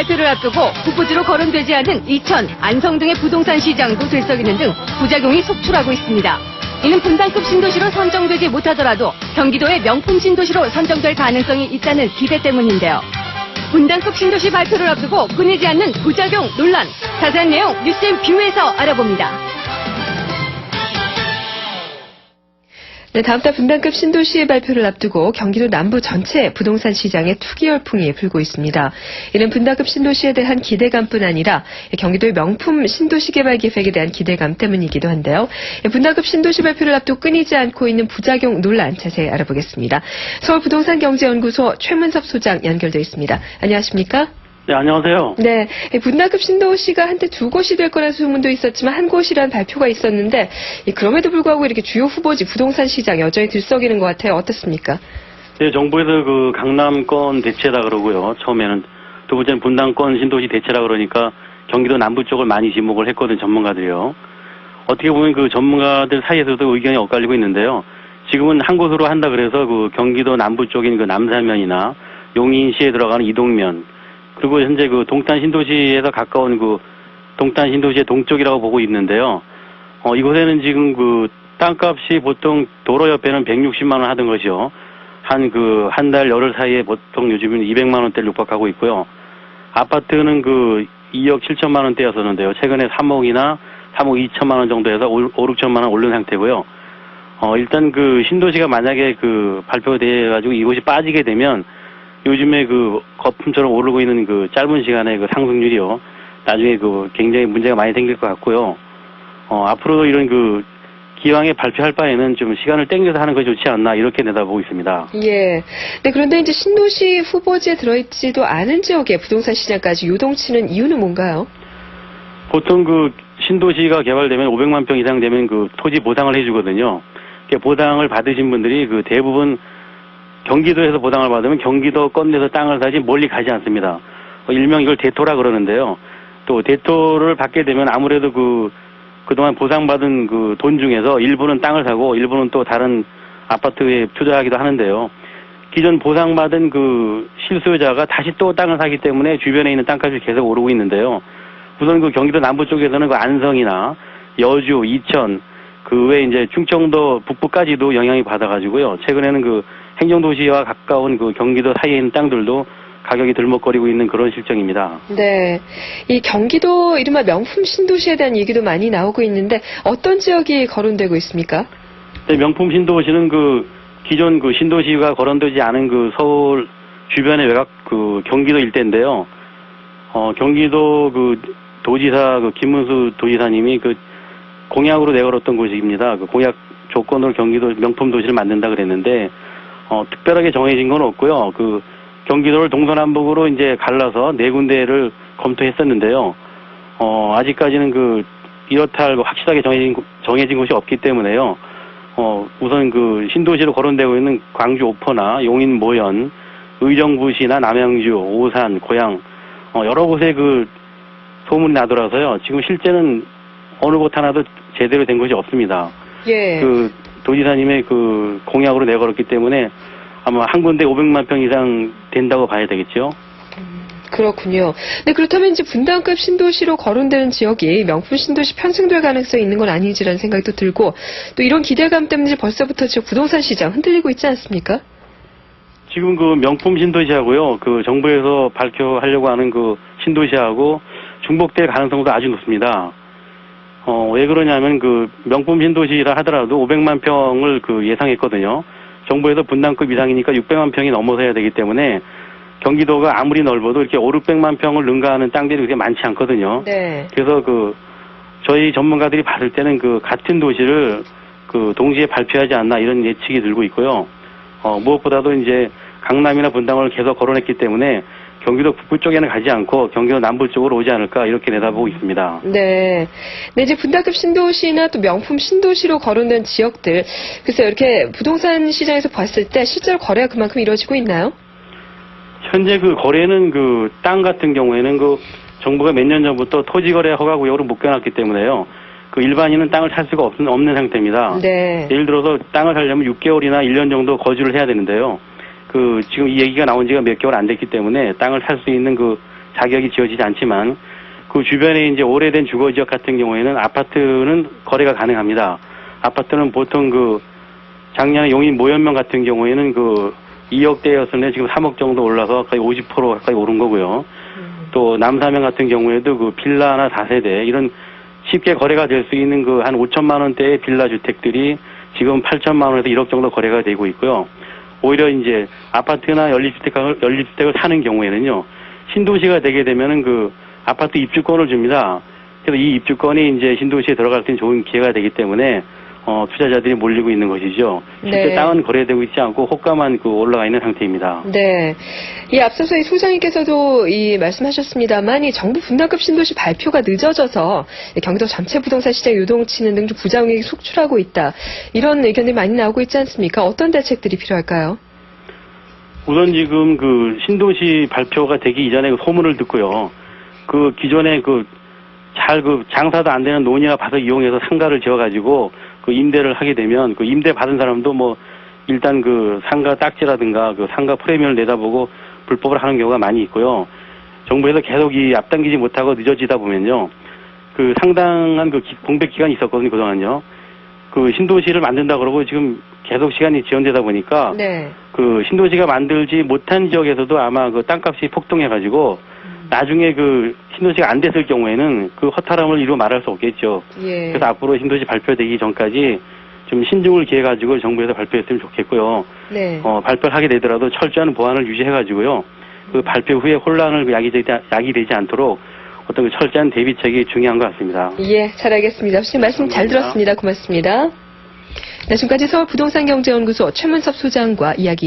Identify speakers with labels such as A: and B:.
A: 발표를 앞두고 후보지로 거론되지 않은 이천, 안성 등의 부동산 시장도 들썩이는 등 부작용이 속출하고 있습니다. 이는 분당급 신도시로 선정되지 못하더라도 경기도의 명품 신도시로 선정될 가능성이 있다는 기대 때문인데요. 분당급 신도시 발표를 앞두고 끊이지 않는 부작용 논란. 자세한 내용 뉴스앤 뷰에서 알아봅니다.
B: 네, 다음 달 분당급 신도시의 발표를 앞두고 경기도 남부 전체 부동산 시장에 투기 열풍이 불고 있습니다. 이는 분당급 신도시에 대한 기대감뿐 아니라 경기도의 명품 신도시 개발 계획에 대한 기대감 때문이기도 한데요. 분당급 신도시 발표를 앞두고 끊이지 않고 있는 부작용 논란 자세히 알아보겠습니다. 서울부동산경제연구소 최문섭 소장 연결돼 있습니다. 안녕하십니까?
C: 네, 안녕하세요.
B: 네, 분당급 신도시가 한때 두 곳이 될 거라는 소문도 있었지만 한 곳이라는 발표가 있었는데 그럼에도 불구하고 이렇게 주요 후보지 부동산 시장 여전히 들썩이는 것 같아요. 어떻습니까?
C: 네, 정부에서 그 강남권 대체다 그러고요. 처음에는 두 번째는 분당권 신도시 대체라 그러니까 경기도 남부 쪽을 많이 지목을 했거든 전문가들이요. 어떻게 보면 그 전문가들 사이에서도 의견이 엇갈리고 있는데요. 지금은 한 곳으로 한다 그래서 그 경기도 남부 쪽인 그 남사면이나 용인시에 들어가는 이동면 그리고 현재 그 동탄 신도시에서 가까운 그 동탄 신도시의 동쪽이라고 보고 있는데요. 이곳에는 지금 그 땅값이 보통 도로 옆에는 160만 원 하던 것이요. 한 달 열흘 사이에 보통 요즘은 200만 원대를 육박하고 있고요. 아파트는 그 2억 7천만 원대였었는데요. 최근에 3억이나 3억 2천만 원 정도에서 5, 6천만 원 오른 상태고요. 일단 그 신도시가 만약에 그 발표돼가지고 이곳이 빠지게 되면 요즘에 그 거품처럼 오르고 있는 그 짧은 시간에 그 상승률이요. 나중에 그 굉장히 문제가 많이 생길 것 같고요. 앞으로도 이런 그 기왕에 발표할 바에는 좀 시간을 땡겨서 하는 것이 좋지 않나 이렇게 내다보고 있습니다.
B: 예. 네, 그런데 이제 신도시 후보지에 들어있지도 않은 지역에 부동산 시장까지 요동치는 이유는 뭔가요?
C: 보통 그 신도시가 개발되면 500만 평 이상 되면 그 토지 보상을 해주거든요. 보상을 받으신 분들이 그 대부분 경기도에서 보상을 받으면 경기도권 내에서 땅을 사지 멀리 가지 않습니다. 일명 이걸 대토라 그러는데요. 또 대토를 받게 되면 아무래도 그동안 보상받은 그 돈 중에서 일부는 땅을 사고 일부는 또 다른 아파트에 투자하기도 하는데요. 기존 보상받은 그 실수요자가 다시 또 땅을 사기 때문에 주변에 있는 땅값이 계속 오르고 있는데요. 우선 그 경기도 남부 쪽에서는 그 안성이나 여주, 이천, 그 외에 이제 충청도 북부까지도 영향이 받아가지고요. 최근에는 그 행정도시와 가까운 그 경기도 사이에 있는 땅들도 가격이 들먹거리고 있는 그런 실정입니다.
B: 네. 이 경기도 이른바 명품 신도시에 대한 얘기도 많이 나오고 있는데 어떤 지역이 거론되고 있습니까?
C: 네, 명품 신도시는 그 기존 그 신도시가 거론되지 않은 그 서울 주변의 외곽 그 경기도 일대인데요. 경기도 그 도지사 그 김문수 도지사님이 그 공약으로 내걸었던 곳입니다. 그 공약 조건으로 경기도 명품 도시를 만든다 그랬는데 특별하게 정해진 건 없고요. 그 경기도를 동서남북으로 이제 갈라서 네 군데를 검토했었는데요. 아직까지는 그 이렇다 할 확실하게 정해진 곳이 없기 때문에요. 우선 그 신도시로 거론되고 있는 광주 오포나 용인 모연, 의정부시나 남양주, 오산, 고양 여러 곳에 그 소문이 나더라서요. 지금 실제는 어느 곳 하나도 제대로 된 것이 없습니다.
B: 예.
C: 그 도지사님의 그 공약으로 내걸었기 때문에 아마 한 군데 500만 평 이상 된다고 봐야 되겠죠.
B: 그렇군요. 네, 그렇다면 이제 분당급 신도시로 거론되는 지역이 명품 신도시 편승될 가능성이 있는 건 아닌지라는 생각도 들고 또 이런 기대감 때문에 벌써부터 지역 부동산 시장 흔들리고 있지 않습니까?
C: 지금 그 명품 신도시하고요. 그 정부에서 발표하려고 하는 그 신도시하고 중복될 가능성도 아주 높습니다. 왜 그러냐면 그 명품 신도시라 하더라도 500만 평을 그 예상했거든요. 정부에서 분당급 이상이니까 600만 평이 넘어서야 되기 때문에 경기도가 아무리 넓어도 이렇게 5, 600만 평을 능가하는 땅들이 그렇게 많지 않거든요.
B: 네.
C: 그래서 그 저희 전문가들이 봤을 때는 그 같은 도시를 그 동시에 발표하지 않나 이런 예측이 들고 있고요. 무엇보다도 이제 강남이나 분당을 계속 거론했기 때문에 경기도 북부 쪽에는 가지 않고 경기도 남부 쪽으로 오지 않을까 이렇게 내다보고 있습니다.
B: 네. 네, 이제 분당급 신도시나 또 명품 신도시로 거론된 지역들, 글쎄요, 이렇게 부동산 시장에서 봤을 때 실제로 거래가 그만큼 이루어지고 있나요?
C: 현재 그 거래는 그 땅 같은 경우에는 그 정부가 몇 년 전부터 토지 거래 허가 구역으로 묶여놨기 때문에요. 그 일반인은 땅을 살 수가 없는 상태입니다.
B: 네.
C: 예를 들어서 땅을 살려면 6개월이나 1년 정도 거주를 해야 되는데요. 그 지금 이 얘기가 나온 지가 몇 개월 안 됐기 때문에 땅을 살 수 있는 그 자격이 지어지지 않지만 그 주변에 이제 오래된 주거 지역 같은 경우에는 아파트는 거래가 가능합니다. 아파트는 보통 그 작년에 용인 모현명 같은 경우에는 그 2억대였었는데 지금 3억 정도 올라서 거의 50% 가까이 오른 거고요. 또 남사명 같은 경우에도 그 빌라나 다세대 이런 쉽게 거래가 될 수 있는 그 한 5천만 원대의 빌라 주택들이 지금 8천만 원에서 1억 정도 거래가 되고 있고요. 오히려 이제 아파트나 연립주택을 사는 경우에는요, 신도시가 되게 되면은 그 아파트 입주권을 줍니다. 그래서 이 입주권이 이제 신도시에 들어갈 수 있는 좋은 기회가 되기 때문에 투자자들이 몰리고 있는 것이죠. 실제
B: 네.
C: 땅은 거래되고 있지 않고 호가만 그 올라가 있는 상태입니다.
B: 네. 이 앞서서 이 소장님께서도 말씀하셨습니다만 이 정부 분당급 신도시 발표가 늦어져서 경기도 전체 부동산 시장 요동치는 등 좀 부작용이 속출하고 있다. 이런 의견들이 많이 나오고 있지 않습니까? 어떤 대책들이 필요할까요?
C: 우선 지금 그 신도시 발표가 되기 이전에 그 소문을 듣고요. 그 기존에 장사도 안 되는 논이나 밭을 이용해서 상가를 지어가지고 그 임대를 하게 되면 그 임대 받은 사람도 뭐 일단 그 상가 딱지라든가 그 상가 프리미엄을 내다보고 불법을 하는 경우가 많이 있고요. 정부에서 계속 이 앞당기지 못하고 늦어지다 보면요. 그 상당한 그 공백 기간이 있었거든요, 그동안요. 그 신도시를 만든다 그러고 지금 계속 시간이 지연되다 보니까
B: 네.
C: 그 신도시가 만들지 못한 지역에서도 아마 그 땅값이 폭등해가지고 나중에 그 신도시가 안 됐을 경우에는 그 허탈함을 이루 말할 수 없겠죠.
B: 예.
C: 그래서 앞으로 신도시 발표되기 전까지 좀 신중을 기해가지고 정부에서 발표했으면 좋겠고요.
B: 네.
C: 발표를 하게 되더라도 철저한 보안을 유지해가지고요. 그 발표 후에 혼란을 야기되지 않도록 어떤 그 철저한 대비책이 중요한 것 같습니다.
B: 예, 잘 알겠습니다. 선생님 말씀 잘 들었습니다. 고맙습니다. 네, 지금까지 서울부동산경제연구소 최문섭 소장과 이야기